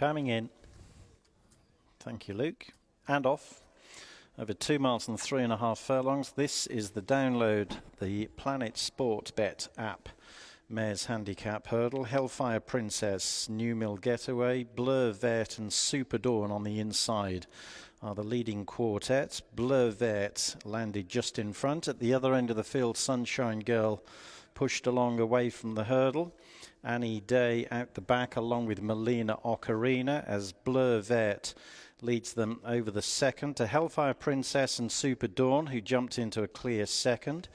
Coming in. Thank you, Luke. And off. Over 2 miles and 3.5 furlongs. This is the download, the Planet Sport Bet app. Mares Handicap Hurdle, Hellfire Princess, New Mill Getaway, Bleu Vert and Super Dawn on the inside are the leading quartet. Bleu Vert landed just in front. At the other end of the field, Sunshine Girl pushed along away from the hurdle. Annie Day out the back along with Melina Ocarina as Bleu Vert leads them over the second to Hellfire Princess and Super Dawn, who jumped into a clear second,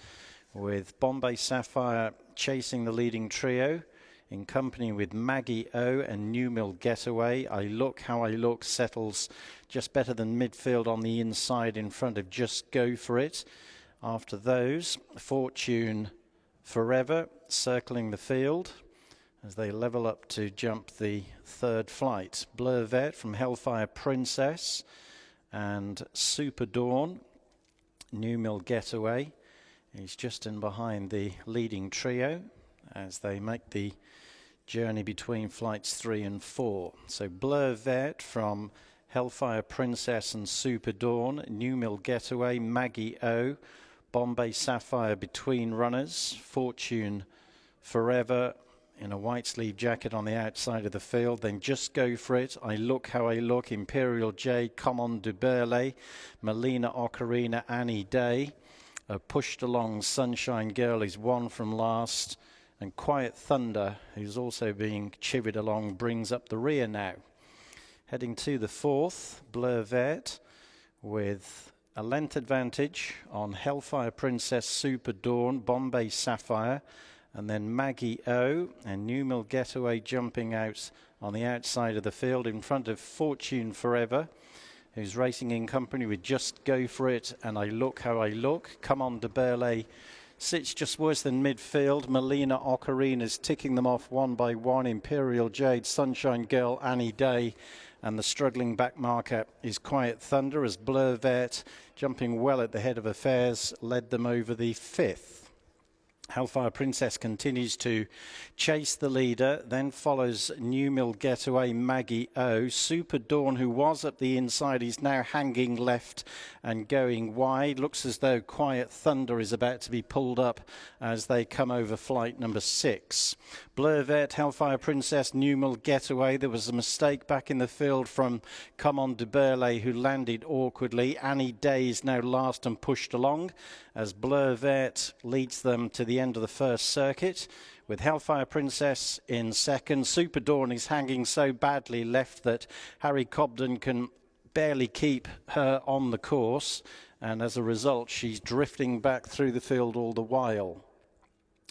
with Bombay Sapphire chasing the leading trio in company with Maggie O and New Mill Getaway. I Look How I Look settles just better than midfield on the inside in front of Just Go For It. After those, Fortune Forever circling the field as they level up to jump the third flight. Bleu Vert from Hellfire Princess and Super Dawn. New Mill Getaway is just in behind the leading trio as they make the journey between flights 3 and 4. So Bleu Vert from Hellfire Princess and Super Dawn, New Mill Getaway, Maggie O, Bombay Sapphire between runners, Fortune Forever in a white sleeve jacket on the outside of the field, then Just Go For It, I Look How I Look, Imperial Jade, Common du Burley, Melina Ocarina, Annie Day. Pushed along Sunshine Girl is one from last, and Quiet Thunder, who's also being chivied along, brings up the rear now. Heading to the fourth, Bleu Vert with a length advantage on Hellfire Princess, Super Dawn, Bombay Sapphire, and then Maggie O and New Mill Getaway jumping out on the outside of the field in front of Fortune Forever, who's racing in company with Just Go For It and I Look How I Look. Come On de Burley sits just worse than midfield. Melina Ocarina's ticking them off one by one. Imperial Jade, Sunshine Girl, Annie Day, and the struggling back marker is Quiet Thunder as Bleu Vert, jumping well at the head of affairs, led them over the fifth. Hellfire Princess continues to chase the leader, then follows New Mill Getaway, Maggie O. Super Dawn, who was at the inside, is now hanging left and going wide. Looks as though Quiet Thunder is about to be pulled up as they come over flight number 6. Bleu Vert, Hellfire Princess, New Mill Getaway. There was a mistake back in the field from Common du Burley, who landed awkwardly. Annie Day is now last and pushed along as Bleu Vert leads them to the end of the first circuit, with Hellfire Princess in second. Super Dawn is hanging so badly left that Harry Cobden can barely keep her on the course, and as a result she's drifting back through the field all the while.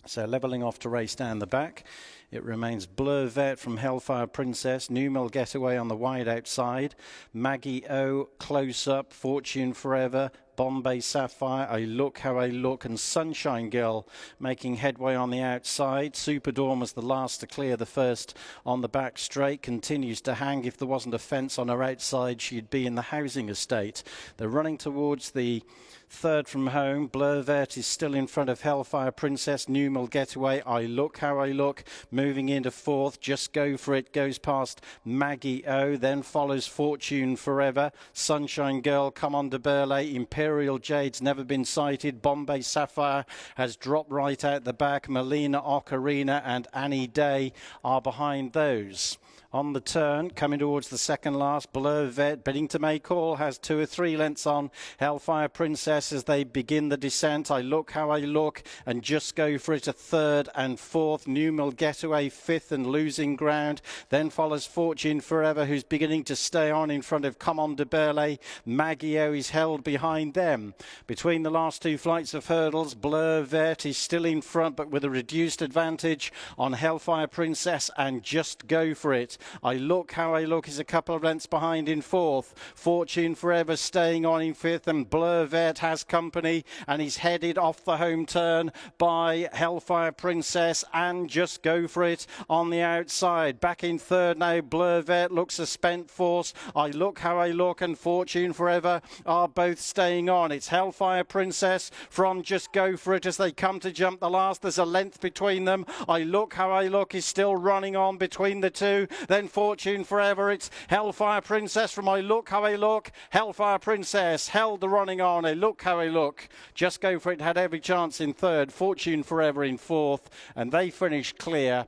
So levelling off to race down the back, it remains Bleu Vert from Hellfire Princess, New Mill Getaway on the wide outside, Maggie O close up, Fortune Forever, Bombay Sapphire, I Look How I Look, and Sunshine Girl making headway on the outside. Super Dawn was the last to clear the first on the back straight, continues to hang. If there wasn't a fence on her outside, she'd be in the housing estate. They're running towards the third from home. Bleu Vert is still in front of Hellfire Princess, New Mill Getaway, I Look How I Look, moving into fourth. Just Go For It goes past Maggie O, then follows Fortune Forever, Sunshine Girl, Come On de Burley, Imperial Jade's never been sighted, Bombay Sapphire has dropped right out the back, Melina Ocarina and Annie Day are behind those. On the turn, coming towards the second last, Bleu Vert, bidding to make all, has 2 or 3 lengths on Hellfire Princess as they begin the descent. I Look How I Look and Just Go For It a third and fourth. New Mill Getaway fifth and losing ground. Then follows Fortune Forever, who's beginning to stay on in front of Come On de Burley. Maggie O is held behind them. Between the last 2 flights of hurdles, Bleu Vert is still in front, but with a reduced advantage on Hellfire Princess and Just Go For It. I Look How I Look is a couple of lengths behind in fourth. Fortune Forever staying on in fifth, and Bleu Vert has company and is headed off the home turn by Hellfire Princess and Just Go For It on the outside. Back in third now, Bleu Vert looks a spent force. I Look How I Look and Fortune Forever are both staying on. It's Hellfire Princess from Just Go For It as they come to jump the last. There's a length between them. I Look How I Look is still running on between the two. then Fortune Forever. It's Hellfire Princess from I Look How I Look. Hellfire Princess held the running on. I Look How I Look. Just Go For It had every chance in third. Fortune Forever in fourth. And they finished clear.